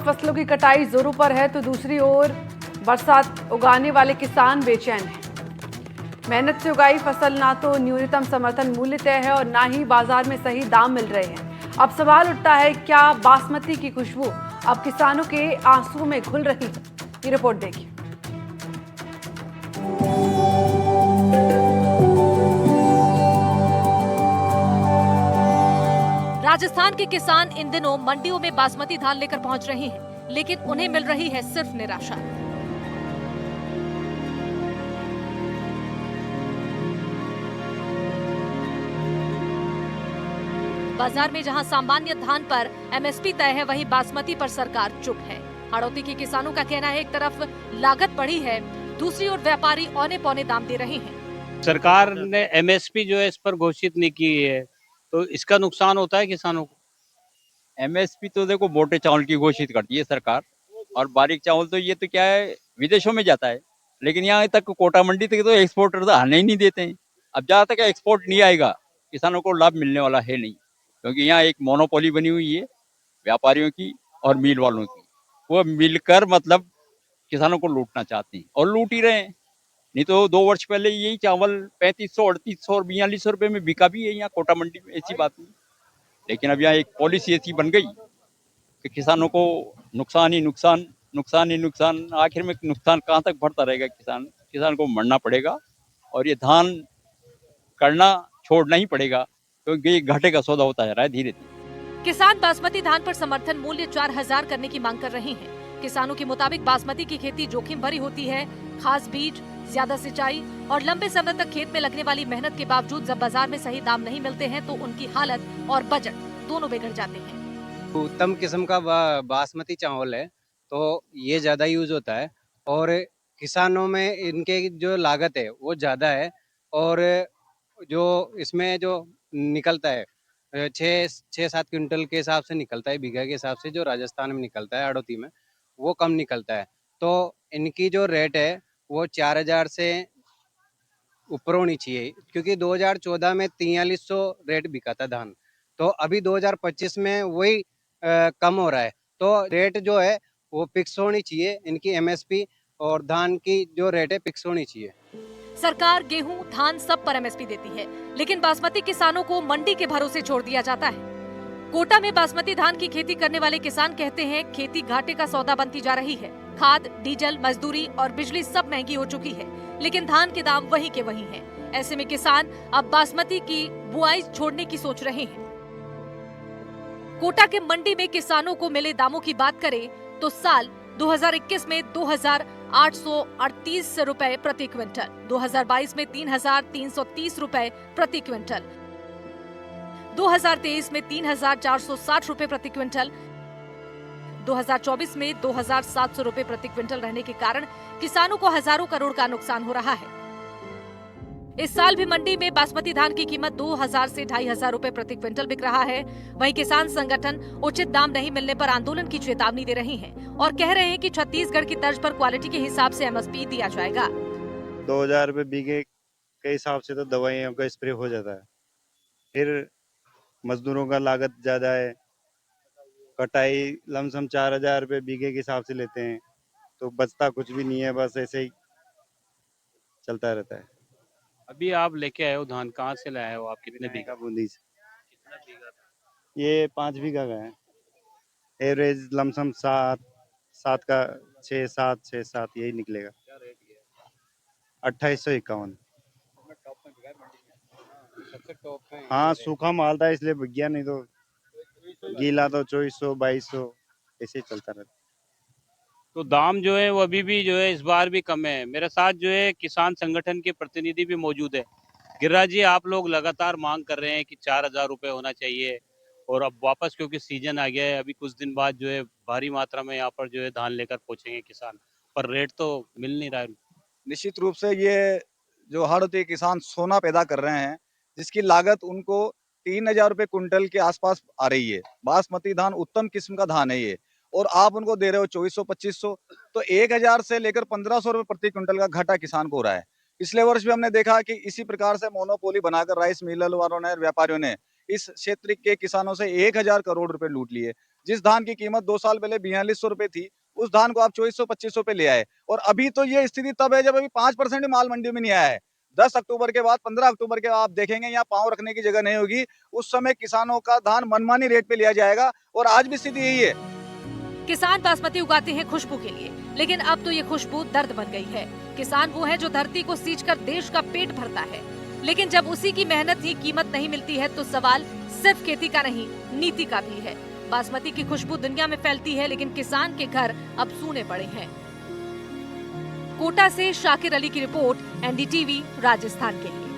फसलों की कटाई जोरों पर है तो दूसरी ओर बरसात उगाने वाले किसान बेचैन हैं। मेहनत से उगाई फसल ना तो न्यूनतम समर्थन मूल्य तय है और ना ही बाजार में सही दाम मिल रहे हैं। अब सवाल उठता है, क्या बासमती की खुशबू अब किसानों के आंसू में घुल रही है? ये रिपोर्ट देखिए। राजस्थान के किसान इन दिनों मंडियों में बासमती धान लेकर पहुंच रहे हैं, लेकिन उन्हें मिल रही है सिर्फ निराशा। बाजार में जहां सामान्य धान पर एमएसपी तय है, वहीं बासमती पर सरकार चुप है। हाड़ौती के किसानों का कहना है, एक तरफ लागत बढ़ी है, दूसरी ओर व्यापारी औने पौने दाम दे रहे हैं। सरकार ने एमएसपी जो है इस पर घोषित नहीं की है, तो इसका नुकसान होता है किसानों को। एमएसपी तो देखो मोटे चावल की घोषित करती है सरकार, और बारीक चावल तो ये तो क्या है विदेशों में जाता है, लेकिन यहाँ तक कोटा मंडी तक तो एक्सपोर्टर तो आने ही नहीं देते हैं। अब जहाँ तक एक्सपोर्ट नहीं आएगा किसानों को लाभ मिलने वाला है नहीं, क्योंकि यहाँ एक मोनोपोली बनी हुई है व्यापारियों की और मिल वालों की। वो मिलकर मतलब किसानों को लूटना चाहते हैं और लूट ही रहे हैं। नहीं तो 2 वर्ष पहले यही चावल 3500, 3800 और 4200 रुपए में बिका भी है यहाँ कोटा मंडी में, ऐसी बात नहीं। लेकिन अब यहाँ एक पॉलिसी ऐसी बन गई कि किसानों को नुकसान ही नुकसान, नुकसान ही नुकसान। आखिर में नुकसान कहाँ तक बढ़ता रहेगा? किसान को मरना पड़ेगा और ये धान करना छोड़ना ही पड़ेगा, क्योंकि ये घाटे का सौदा होता जा रहा है धीरे धीरे। किसान बासमती धान पर समर्थन मूल्य 4000 करने की मांग कर रहे हैं। किसानों के मुताबिक बासमती की खेती जोखिम भरी होती है। खास बीज, ज्यादा सिंचाई और लंबे समय तक खेत में लगने वाली मेहनत के बावजूद जब बाजार में सही दाम नहीं मिलते हैं तो उनकी हालत और बजट दोनों बिगड़ जाते हैं। उत्तम किस्म का बासमती चावल है तो ये ज़्यादा यूज़ होता है, और किसानों में इनके जो लागत है वो ज़्यादा है, और जो इसमें जो निकलता है 6-7 क्विंटल के हिसाब से निकलता है, बीघा के हिसाब से जो राजस्थान में निकलता है हाड़ौती में, वो कम निकलता है। तो इनकी जो रेट है वो 4000 से ऊपर होनी चाहिए, क्योंकि 2014 में 4300 रेट बिका था धान, तो अभी 2025 में वही कम हो रहा है। तो रेट जो है वो फिक्स होनी चाहिए, इनकी एमएसपी और धान की जो रेट है फिक्स होनी चाहिए। सरकार गेहूं, धान सब पर एमएसपी देती है, लेकिन बासमती किसानों को मंडी के भरोसे छोड़ दिया जाता है। कोटा में बासमती धान की खेती करने वाले किसान कहते हैं, खेती घाटे का सौदा बनती जा रही है। खाद, डीजल, मजदूरी और बिजली सब महंगी हो चुकी है, लेकिन धान के दाम वही के वही हैं। ऐसे में किसान अब बासमती की बुआई छोड़ने की सोच रहे हैं। कोटा के मंडी में किसानों को मिले दामों की बात करें तो साल 2021 में 2838 रुपए प्रति क्विंटल, 2022 में 3330 रुपए प्रति क्विंटल, 2023 में 3460 रुपए प्रति क्विंटल, 2024 में 2700 रुपए प्रति क्विंटल रहने के कारण किसानों को हजारों करोड़ का नुकसान हो रहा है। इस साल भी मंडी में बासमती धान की कीमत 2000 से 2500 रुपए प्रति क्विंटल बिक रहा है। वहीं किसान संगठन उचित दाम नहीं मिलने पर आंदोलन की चेतावनी दे रहे हैं और कह रहे हैं कि छत्तीसगढ़ की तर्ज पर क्वालिटी के हिसाब से एमएसपी दिया जाएगा। 2000 रुपए बीघे के हिसाब से तो दवाइयों का स्प्रे हो जाता है, फिर मजदूरों का लागत ज्यादा है, कटाई लमसम 4000 रुपए बीघे के हिसाब से लेते हैं, तो बचता कुछ भी नहीं है, बस ऐसे ही चलता रहता है। अभी आप लेके आए हो धान, कहाँ से लाए हो आप? कितने बीघा? बूंदी से कितना बीघा था? ये 5 बीघा का है। एवरेज लमसम 7 का 6-7 यही निकलेगा। क्या रेट गया? 2851। सबसे टॉप पे हाँ, सूखा माल था इसलिए बिक गया, नहीं तो गीला तो 2400-2200 ऐसे ही चलता रहता। तो दाम जो है वो अभी भी जो है इस बार भी कम है। मेरे साथ जो है किसान संगठन के प्रतिनिधि भी मौजूद है। गिरिराज जी, आप लोग लगातार मांग कर रहे हैं कि 4000 रुपए होना चाहिए, और अब वापस क्योंकि सीजन आ गया है, अभी कुछ दिन बाद जो है भारी मात्रा में यहाँ पर जो है धान लेकर पहुंचेंगे किसान, पर रेट तो मिल नहीं रहा है। निश्चित रूप से ये जो हाड़ौती किसान सोना पैदा कर रहे हैं, जिसकी लागत उनको 3000 रुपए कुंटल के आसपास आ रही है। बासमती धान उत्तम किस्म का धान है ये, और आप उनको दे रहे हो 2400-2500, तो 1000 से लेकर 1500 रुपए प्रति क्विंटल का घाटा किसान को हो रहा है। पिछले वर्ष भी हमने देखा कि इसी प्रकार से मोनोपोली बनाकर राइस मिलर वालों ने, व्यापारियों ने इस क्षेत्र के किसानों से 1000 करोड़ रुपए लूट लिए, जिस धान की कीमत 2 साल पहले 4200 रुपए थी, उस धान को आप 2400-2500 पे ले आए। और अभी तो ये स्थिति तब है जब अभी 5% भी माल मंडी में नहीं आया है। 10 अक्टूबर के बाद 15 अक्टूबर के आप देखेंगे यहाँ पाँव रखने की जगह नहीं होगी। उस समय किसानों का धान मनमानी रेट पे लिया जाएगा और आज भी स्थिति यही है। किसान बासमती उगाते हैं खुशबू के लिए, लेकिन अब तो ये खुशबू दर्द बन गई है। किसान वो है जो धरती को सींचकर देश का पेट भरता है, लेकिन जब उसी की मेहनत ही कीमत नहीं मिलती है तो सवाल सिर्फ खेती का नहीं, नीति का भी है। बासमती की खुशबू दुनिया में फैलती है, लेकिन किसान के घर अब सूने पड़े हैं। कोटा से शाकिर अली की रिपोर्ट, एनडीटीवी राजस्थान के लिए।